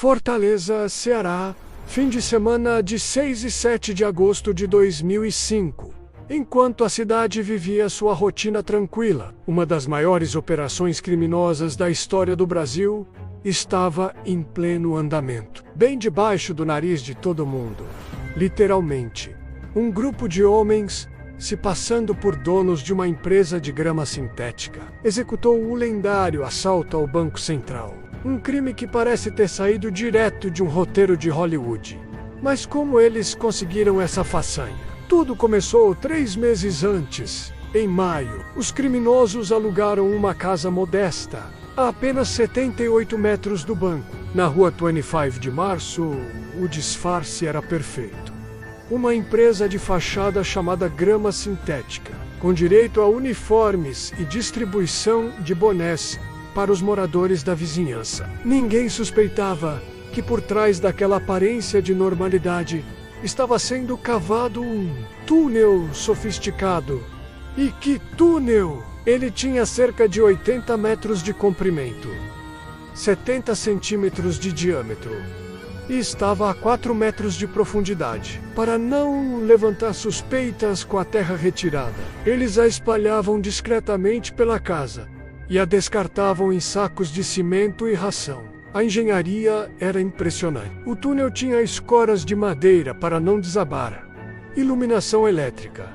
Fortaleza, Ceará, fim de semana de 6 e 7 de agosto de 2005. Enquanto a cidade vivia sua rotina tranquila, uma das maiores operações criminosas da história do Brasil estava em pleno andamento. Bem debaixo do nariz de todo mundo, literalmente, um grupo de homens, se passando por donos de uma empresa de grama sintética, executou o lendário assalto ao Banco Central. Um crime que parece ter saído direto de um roteiro de Hollywood. Mas como eles conseguiram essa façanha? Tudo começou 3 meses antes. Em maio, os criminosos alugaram uma casa modesta, a apenas 78 metros do banco. Na rua 25 de março, o disfarce era perfeito. Uma empresa de fachada chamada Grama Sintética, com direito a uniformes e distribuição de bonés para os moradores da vizinhança. Ninguém suspeitava que por trás daquela aparência de normalidade estava sendo cavado um túnel sofisticado. E que túnel! Ele tinha cerca de 80 metros de comprimento, 70 centímetros de diâmetro e estava a 4 metros de profundidade. Para não levantar suspeitas com a terra retirada, eles a espalhavam discretamente pela casa e a descartavam em sacos de cimento e ração. A engenharia era impressionante. O túnel tinha escoras de madeira para não desabar, iluminação elétrica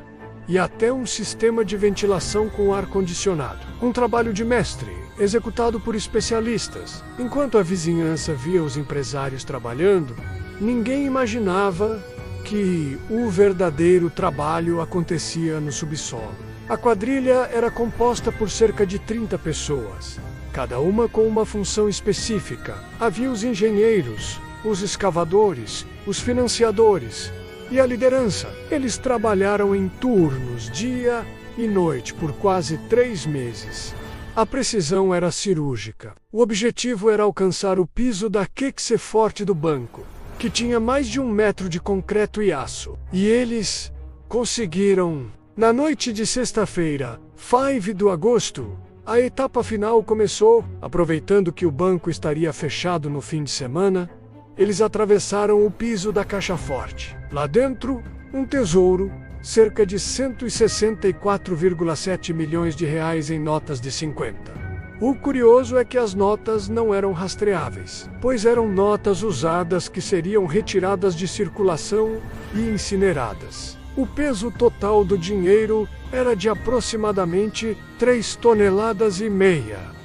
e até um sistema de ventilação com ar-condicionado. Um trabalho de mestre, executado por especialistas. Enquanto a vizinhança via os empresários trabalhando, ninguém imaginava que o verdadeiro trabalho acontecia no subsolo. A quadrilha era composta por cerca de 30 pessoas, cada uma com uma função específica. Havia os engenheiros, os escavadores, os financiadores e a liderança. Eles trabalharam em turnos, dia e noite, por quase 3 meses. A precisão era cirúrgica. O objetivo era alcançar o piso da quexe forte do banco, que tinha mais de 1 metro de concreto e aço. E eles conseguiram. Na noite de sexta-feira, 5 de agosto, a etapa final começou. Aproveitando que o banco estaria fechado no fim de semana, eles atravessaram o piso da caixa forte. Lá dentro, um tesouro, cerca de 164,7 milhões de reais em notas de 50. O curioso é que as notas não eram rastreáveis, pois eram notas usadas que seriam retiradas de circulação e incineradas. O peso total do dinheiro era de aproximadamente 3,5 toneladas.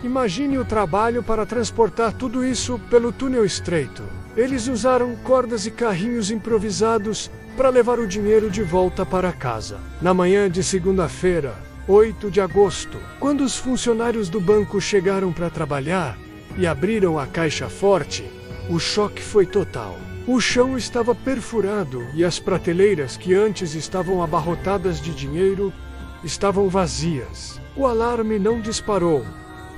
Imagine o trabalho para transportar tudo isso pelo túnel estreito. Eles usaram cordas e carrinhos improvisados para levar o dinheiro de volta para casa. Na manhã de segunda-feira, 8 de agosto, quando os funcionários do banco chegaram para trabalhar e abriram a caixa forte, o choque foi total. O chão estava perfurado e as prateleiras que antes estavam abarrotadas de dinheiro estavam vazias. O alarme não disparou.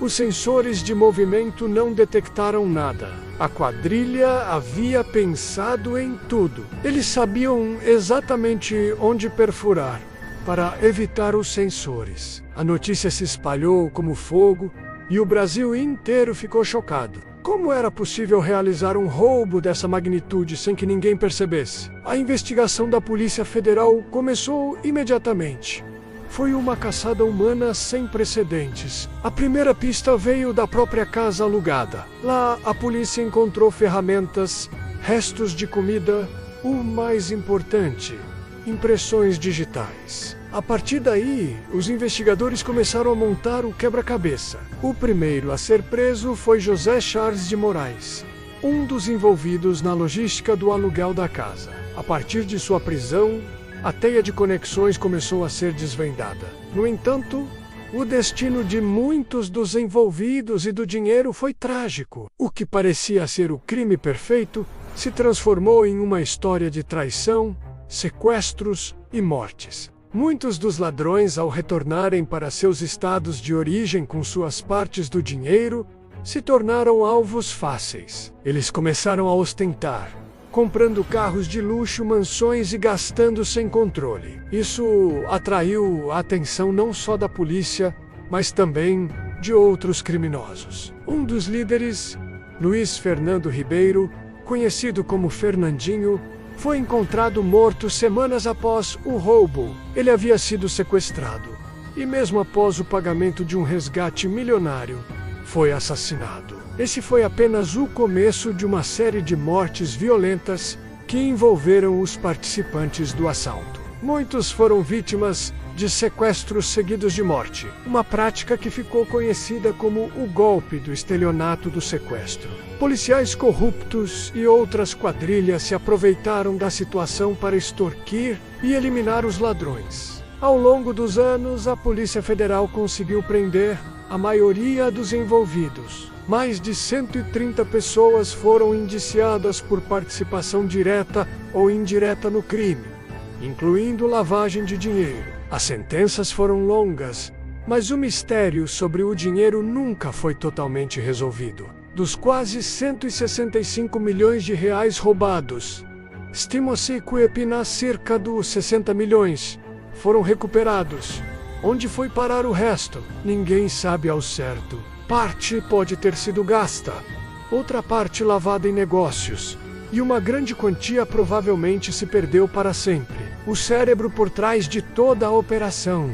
Os sensores de movimento não detectaram nada. A quadrilha havia pensado em tudo. Eles sabiam exatamente onde perfurar para evitar os sensores. A notícia se espalhou como fogo e o Brasil inteiro ficou chocado. Como era possível realizar um roubo dessa magnitude sem que ninguém percebesse? A investigação da Polícia Federal começou imediatamente. Foi uma caçada humana sem precedentes. A primeira pista veio da própria casa alugada. Lá, a polícia encontrou ferramentas, restos de comida, o mais importante, impressões digitais. A partir daí, os investigadores começaram a montar o quebra-cabeça. O primeiro a ser preso foi José Charles de Moraes, um dos envolvidos na logística do aluguel da casa. A partir de sua prisão, a teia de conexões começou a ser desvendada. No entanto, o destino de muitos dos envolvidos e do dinheiro foi trágico. O que parecia ser o crime perfeito se transformou em uma história de traição, sequestros e mortes. Muitos dos ladrões, ao retornarem para seus estados de origem com suas partes do dinheiro, se tornaram alvos fáceis. Eles começaram a ostentar, comprando carros de luxo, mansões e gastando sem controle. Isso atraiu a atenção não só da polícia, mas também de outros criminosos. Um dos líderes, Luiz Fernando Ribeiro, conhecido como Fernandinho, foi encontrado morto semanas após o roubo. Ele havia sido sequestrado e, mesmo após o pagamento de um resgate milionário, foi assassinado. Esse foi apenas o começo de uma série de mortes violentas que envolveram os participantes do assalto. Muitos foram vítimas de sequestros seguidos de morte, uma prática que ficou conhecida como o golpe do estelionato do sequestro. Policiais corruptos e outras quadrilhas se aproveitaram da situação para extorquir e eliminar os ladrões. Ao longo dos anos, a Polícia Federal conseguiu prender a maioria dos envolvidos. Mais de 130 pessoas foram indiciadas por participação direta ou indireta no crime, incluindo lavagem de dinheiro. As sentenças foram longas, mas o mistério sobre o dinheiro nunca foi totalmente resolvido. Dos quase 165 milhões de reais roubados, estima-se que apenas cerca dos 60 milhões foram recuperados. Onde foi parar o resto? Ninguém sabe ao certo. Parte pode ter sido gasta, outra parte lavada em negócios, e uma grande quantia provavelmente se perdeu para sempre. O cérebro por trás de toda a operação,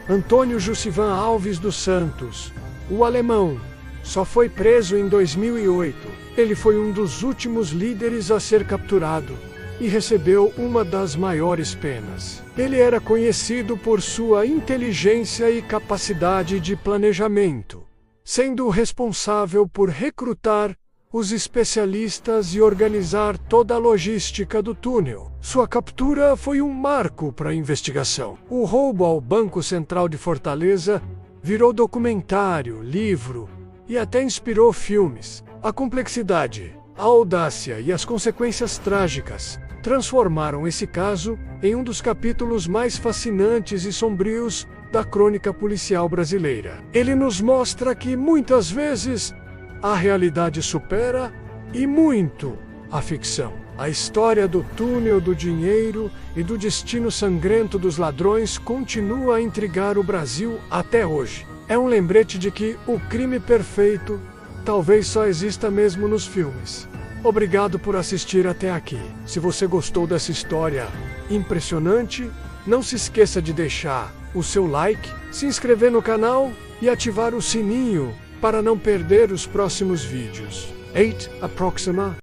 Antônio Jussivan Alves dos Santos, o alemão, só foi preso em 2008. Ele foi um dos últimos líderes a ser capturado e recebeu uma das maiores penas. Ele era conhecido por sua inteligência e capacidade de planejamento, sendo responsável por recrutar os especialistas e organizar toda a logística do túnel. Sua captura foi um marco para a investigação. O roubo ao Banco Central de Fortaleza virou documentário, livro e até inspirou filmes. A complexidade, a audácia e as consequências trágicas transformaram esse caso em um dos capítulos mais fascinantes e sombrios da crônica policial brasileira. Ele nos mostra que, muitas vezes, a realidade supera, e muito, a ficção. A história do túnel do dinheiro e do destino sangrento dos ladrões continua a intrigar o Brasil até hoje. É um lembrete de que o crime perfeito talvez só exista mesmo nos filmes. Obrigado por assistir até aqui. Se você gostou dessa história impressionante, não se esqueça de deixar o seu like, se inscrever no canal e ativar o sininho para não perder os próximos vídeos. 8 Approxima